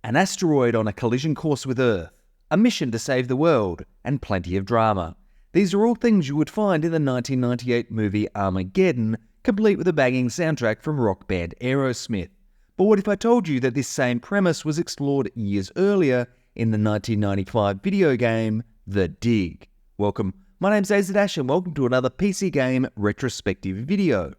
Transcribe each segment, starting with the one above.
an asteroid on a collision course with Earth, a mission to save the world, and plenty of drama. These are all things you would find in the 1998 movie Armageddon, complete with a banging soundtrack from rock band Aerosmith. But what if I told you that this same premise was explored years earlier in the 1995 video game The Dig? Welcome, my name's Azadash and welcome to another PC game retrospective video.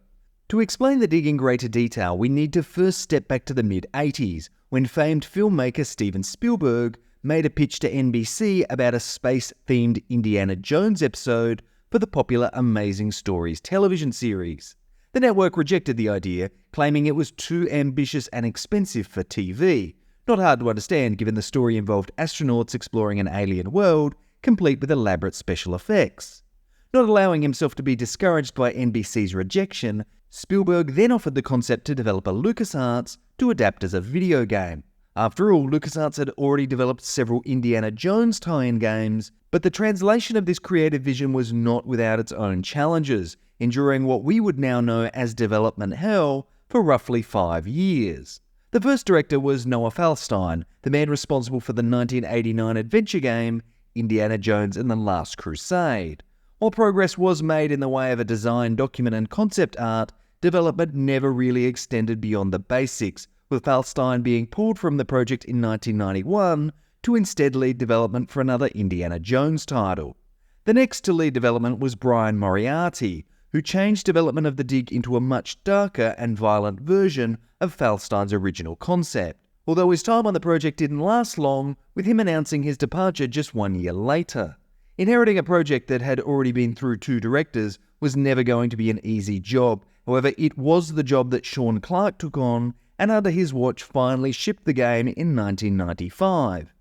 To explain The Dig in greater detail, we need to first step back to the mid-80s, when famed filmmaker Steven Spielberg made a pitch to NBC about a space-themed Indiana Jones episode for the popular Amazing Stories television series. The network rejected the idea, claiming it was too ambitious and expensive for TV. Not hard to understand given the story involved astronauts exploring an alien world, complete with elaborate special effects. Not allowing himself to be discouraged by NBC's rejection, Spielberg then offered the concept to developer LucasArts to adapt as a video game. After all, LucasArts had already developed several Indiana Jones tie-in games, but the translation of this creative vision was not without its own challenges, enduring what we would now know as development hell for roughly 5 years. The first director was Noah Falstein, the man responsible for the 1989 adventure game Indiana Jones and the Last Crusade. While progress was made in the way of a design document and concept art, development never really extended beyond the basics, with Falstein being pulled from the project in 1991 to instead lead development for another Indiana Jones title. The next to lead development was Brian Moriarty, who changed development of The Dig into a much darker and violent version of Falstein's original concept, although his time on the project didn't last long, with him announcing his departure just 1 year later. Inheriting a project that had already been through 2 directors was never going to be an easy job. However, it was the job that Sean Clark took on, and under his watch finally shipped the game in 1995.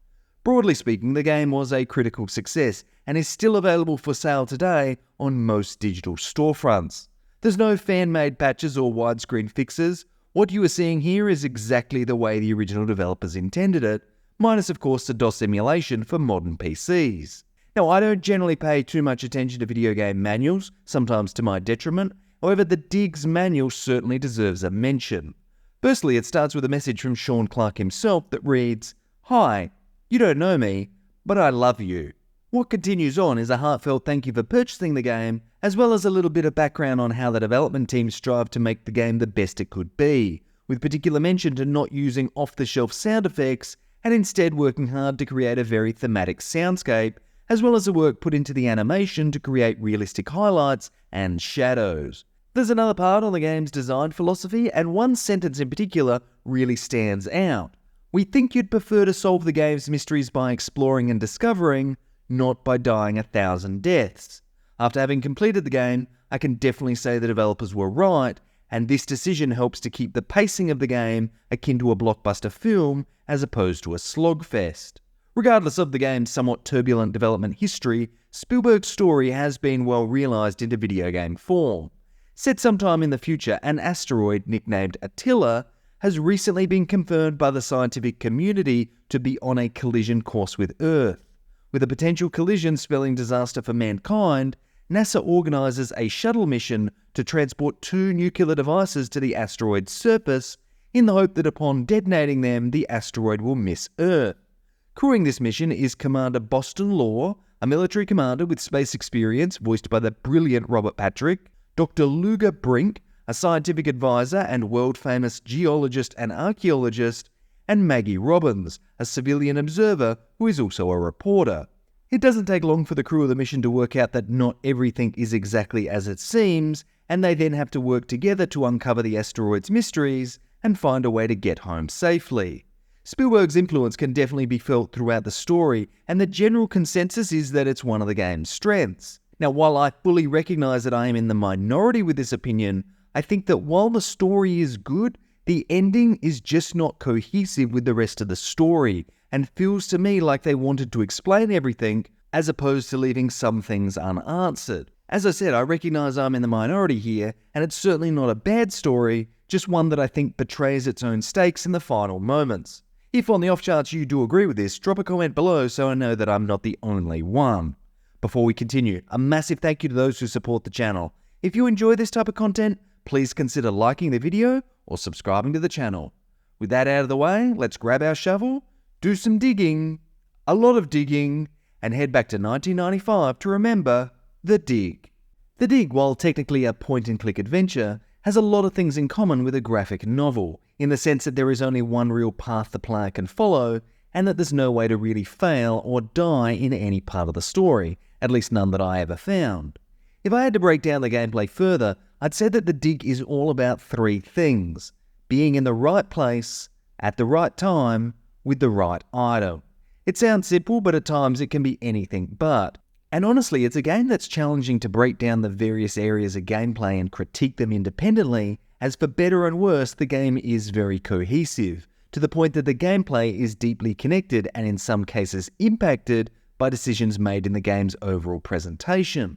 Broadly speaking, the game was a critical success and is still available for sale today on most digital storefronts. There's no fan-made patches or widescreen fixes. What you are seeing here is exactly the way the original developers intended it, minus of course the DOS emulation for modern PCs. Now, I don't generally pay too much attention to video game manuals, sometimes to my detriment. However, The Dig's manual certainly deserves a mention. Firstly, it starts with a message from Sean Clark himself that reads, "Hi, you don't know me, but I love you." What continues on is a heartfelt thank you for purchasing the game, as well as a little bit of background on how the development team strived to make the game the best it could be, with particular mention to not using off-the-shelf sound effects and instead working hard to create a very thematic soundscape, as well as the work put into the animation to create realistic highlights and shadows. There's another part on the game's design philosophy, and one sentence in particular really stands out. "We think you'd prefer to solve the game's mysteries by exploring and discovering, not by dying 1,000 deaths." After having completed the game, I can definitely say the developers were right, and this decision helps to keep the pacing of the game akin to a blockbuster film as opposed to a slogfest. Regardless of the game's somewhat turbulent development history, Spielberg's story has been well realised into video game form. Set sometime in the future, an asteroid nicknamed Attila has recently been confirmed by the scientific community to be on a collision course with Earth. With a potential collision spelling disaster for mankind, NASA organises a shuttle mission to transport 2 nuclear devices to the asteroid's surface in the hope that upon detonating them, the asteroid will miss Earth. Crewing this mission is Commander Boston Law, a military commander with space experience voiced by the brilliant Robert Patrick, Dr. Luger Brink, a scientific advisor and world-famous geologist and archaeologist, and Maggie Robbins, a civilian observer who is also a reporter. It doesn't take long for the crew of the mission to work out that not everything is exactly as it seems, and they then have to work together to uncover the asteroid's mysteries and find a way to get home safely. Spielberg's influence can definitely be felt throughout the story, and the general consensus is that it's one of the game's strengths. Now, while I fully recognise that I am in the minority with this opinion, I think that while the story is good, the ending is just not cohesive with the rest of the story, and feels to me like they wanted to explain everything, as opposed to leaving some things unanswered. As I said, I recognise I'm in the minority here, and it's certainly not a bad story, just one that I think betrays its own stakes in the final moments. If on the off chance you do agree with this, drop a comment below so I know that I'm not the only one. Before we continue, a massive thank you to those who support the channel. If you enjoy this type of content, please consider liking the video or subscribing to the channel. With that out of the way, let's grab our shovel, do some digging, a lot of digging, and head back to 1995 to remember The Dig. The Dig, while technically a point-and-click adventure, has a lot of things in common with a graphic novel, in the sense that there is only one real path the player can follow, and that there's no way to really fail or die in any part of the story, at least none that I ever found. If I had to break down the gameplay further, I'd say that The Dig is all about three things: being in the right place, at the right time, with the right item. It sounds simple, but at times it can be anything but. And honestly, it's a game that's challenging to break down the various areas of gameplay and critique them independently, as for better and worse, the game is very cohesive, to the point that the gameplay is deeply connected and in some cases impacted by decisions made in the game's overall presentation.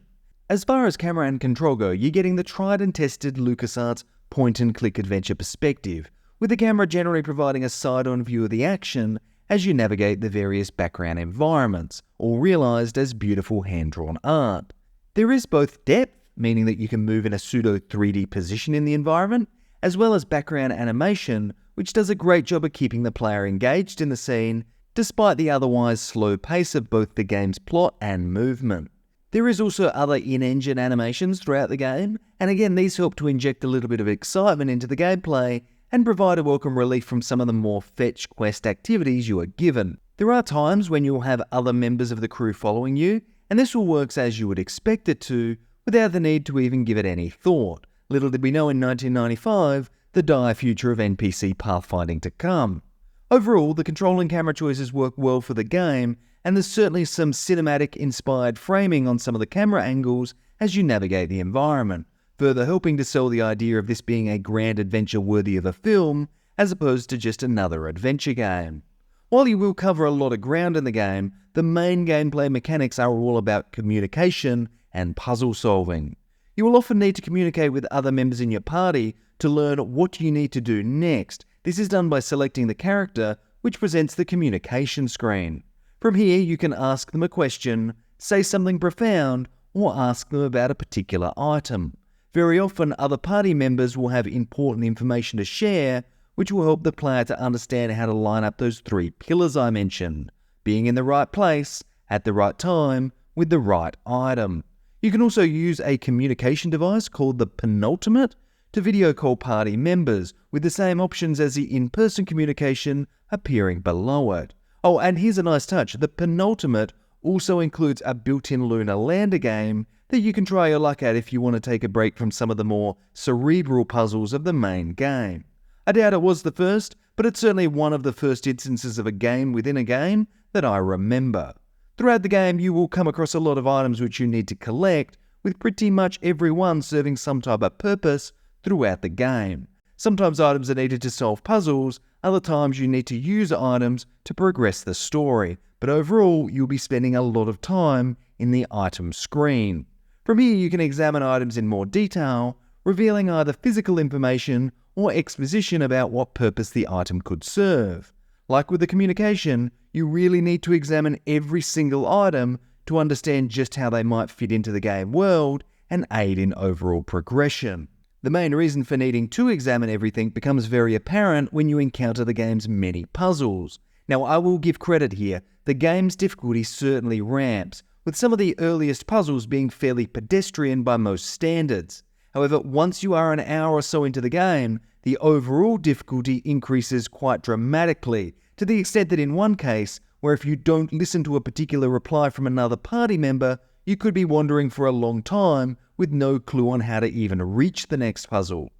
As far as camera and control go, you're getting the tried and tested LucasArts point-and-click adventure perspective, with the camera generally providing a side-on view of the action as you navigate the various background environments, all realised as beautiful hand-drawn art. There is both depth, meaning that you can move in a pseudo 3D position in the environment, as well as background animation, which does a great job of keeping the player engaged in the scene, despite the otherwise slow pace of both the game's plot and movement. There is also other in-engine animations throughout the game, and again these help to inject a little bit of excitement into the gameplay and provide a welcome relief from some of the more fetch quest activities you are given. There are times when you will have other members of the crew following you, and this all works as you would expect it to, without the need to even give it any thought. Little did we know in 1995 the dire future of NPC pathfinding to come. Overall, the control and camera choices work well for the game, and there's certainly some cinematic-inspired framing on some of the camera angles as you navigate the environment, further helping to sell the idea of this being a grand adventure worthy of a film, as opposed to just another adventure game. While you will cover a lot of ground in the game, the main gameplay mechanics are all about communication and puzzle solving. You will often need to communicate with other members in your party to learn what you need to do next. This is done by selecting the character, which presents the communication screen. From here, you can ask them a question, say something profound, or ask them about a particular item. Very often, other party members will have important information to share, which will help the player to understand how to line up those three pillars I mentioned: being in the right place, at the right time, with the right item. You can also use a communication device called the Penultimate to video call party members, with the same options as the in-person communication appearing below it. Oh, and here's a nice touch: the Penultimate also includes a built-in lunar lander game that you can try your luck at if you want to take a break from some of the more cerebral puzzles of the main game. I doubt it was the first, but it's certainly one of the first instances of a game within a game that I remember. Throughout the game, you will come across a lot of items which you need to collect, with pretty much every one serving some type of purpose throughout the game. Sometimes items are needed to solve puzzles, other times you need to use items to progress the story, but overall you'll be spending a lot of time in the item screen. From here you can examine items in more detail, revealing either physical information or exposition about what purpose the item could serve. Like with the communication, you really need to examine every single item to understand just how they might fit into the game world and aid in overall progression. The main reason for needing to examine everything becomes very apparent when you encounter the game's many puzzles. Now, I will give credit here, the game's difficulty certainly ramps, with some of the earliest puzzles being fairly pedestrian by most standards. However, once you are an hour or so into the game, the overall difficulty increases quite dramatically, to the extent that in one case, where if you don't listen to a particular reply from another party member, you could be wandering for a long time with no clue on how to even reach the next puzzle.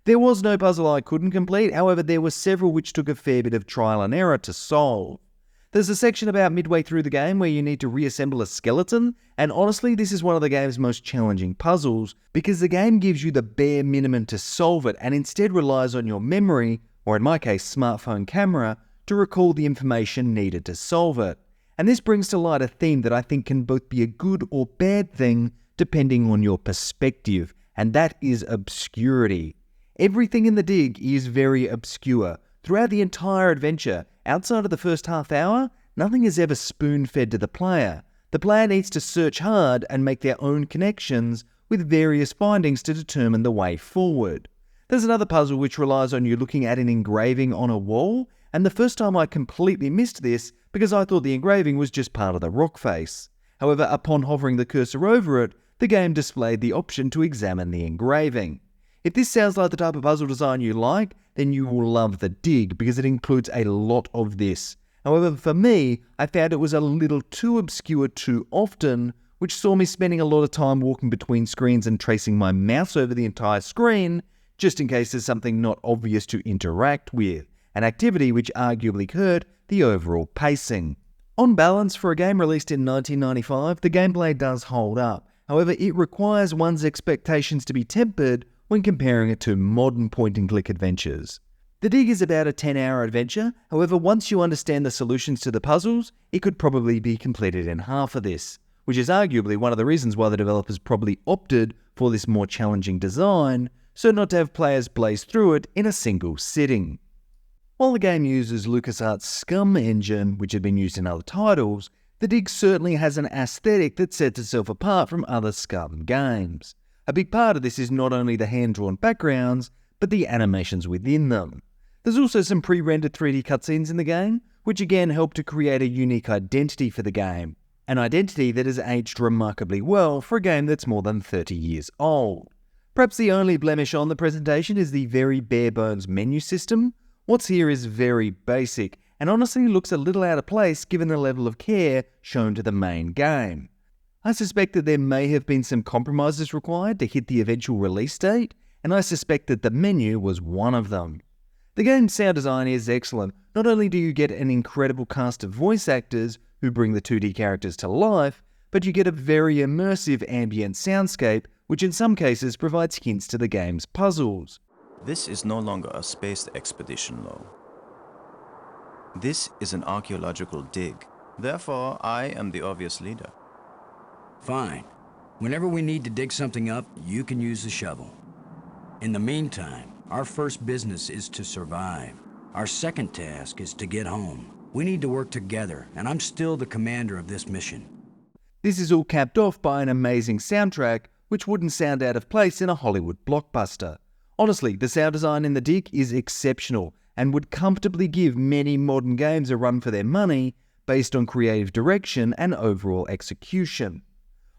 There was no puzzle I couldn't complete, however there were several which took a fair bit of trial and error to solve. There's a section about midway through the game where you need to reassemble a skeleton, and honestly this is one of the game's most challenging puzzles, because the game gives you the bare minimum to solve it and instead relies on your memory, or in my case smartphone camera, to recall the information needed to solve it. And this brings to light a theme that I think can both be a good or bad thing depending on your perspective, and that is obscurity. Everything in the dig is very obscure. Throughout the entire adventure, outside of the first half hour, nothing is ever spoon-fed to the player. The player needs to search hard and make their own connections with various findings to determine the way forward. There's another puzzle which relies on you looking at an engraving on a wall, and the first time I completely missed this because I thought the engraving was just part of the rock face. However, upon hovering the cursor over it, the game displayed the option to examine the engraving. If this sounds like the type of puzzle design you like, then you will love The Dig because it includes a lot of this. However, for me, I found it was a little too obscure too often, which saw me spending a lot of time walking between screens and tracing my mouse over the entire screen, just in case there's something not obvious to interact with, an activity which arguably hurt the overall pacing. On balance, for a game released in 1995, the gameplay does hold up. However, it requires one's expectations to be tempered when comparing it to modern point-and-click adventures. The Dig is about a 10-hour adventure, however once you understand the solutions to the puzzles, it could probably be completed in half of this, which is arguably one of the reasons why the developers probably opted for this more challenging design, so not to have players blaze through it in a single sitting. While the game uses LucasArts' Scum engine, which had been used in other titles, The Dig certainly has an aesthetic that sets itself apart from other Scum games. A big part of this is not only the hand-drawn backgrounds, but the animations within them. There's also some pre-rendered 3D cutscenes in the game, which again help to create a unique identity for the game. An identity that has aged remarkably well for a game that's more than 30 years old. Perhaps the only blemish on the presentation is the very bare-bones menu system. What's here is very basic, and honestly looks a little out of place given the level of care shown to the main game. I suspect that there may have been some compromises required to hit the eventual release date, and I suspect that the menu was one of them. The game's sound design is excellent. Not only do you get an incredible cast of voice actors who bring the 2D characters to life, but you get a very immersive ambient soundscape, which in some cases provides hints to the game's puzzles. This is no longer a space expedition, Lo. This is an archaeological dig. Therefore, I am the obvious leader. Fine. Whenever we need to dig something up, you can use the shovel. In the meantime, our first business is to survive. Our second task is to get home. We need to work together, and I'm still the commander of this mission. This is all capped off by an amazing soundtrack, which wouldn't sound out of place in a Hollywood blockbuster. Honestly, the sound design in The Dig is exceptional, and would comfortably give many modern games a run for their money based on creative direction and overall execution.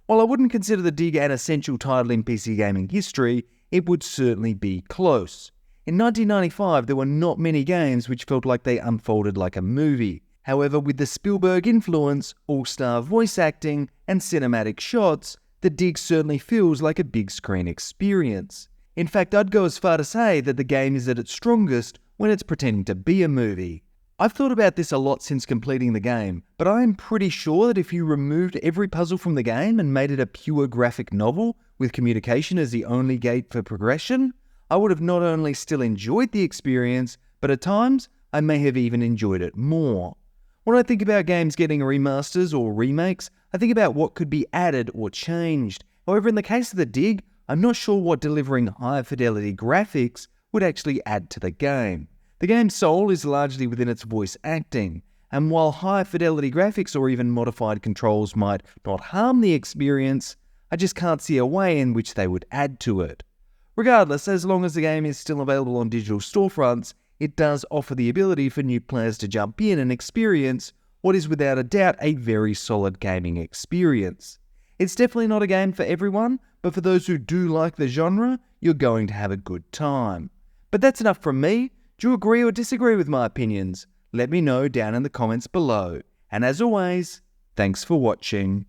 While I wouldn't consider The Dig an essential title in PC gaming history, it would certainly be close. In 1995, there were not many games which felt like they unfolded like a movie. However, with the Spielberg influence, all-star voice acting, and cinematic shots, The Dig certainly feels like a big screen experience. In fact, I'd go as far to say that the game is at its strongest when it's pretending to be a movie. I've thought about this a lot since completing the game, but I am pretty sure that if you removed every puzzle from the game and made it a pure graphic novel, with communication as the only gate for progression, I would have not only still enjoyed the experience, but at times, I may have even enjoyed it more. When I think about games getting remasters or remakes, I think about what could be added or changed. However, in the case of The Dig, I'm not sure what delivering higher fidelity graphics would actually add to the game. The game's soul is largely within its voice acting, and while high fidelity graphics or even modified controls might not harm the experience, I just can't see a way in which they would add to it. Regardless, as long as the game is still available on digital storefronts, it does offer the ability for new players to jump in and experience what is without a doubt a very solid gaming experience. It's definitely not a game for everyone, but for those who do like the genre, you're going to have a good time. But that's enough from me. Do you agree or disagree with my opinions? Let me know down in the comments below. And as always, thanks for watching.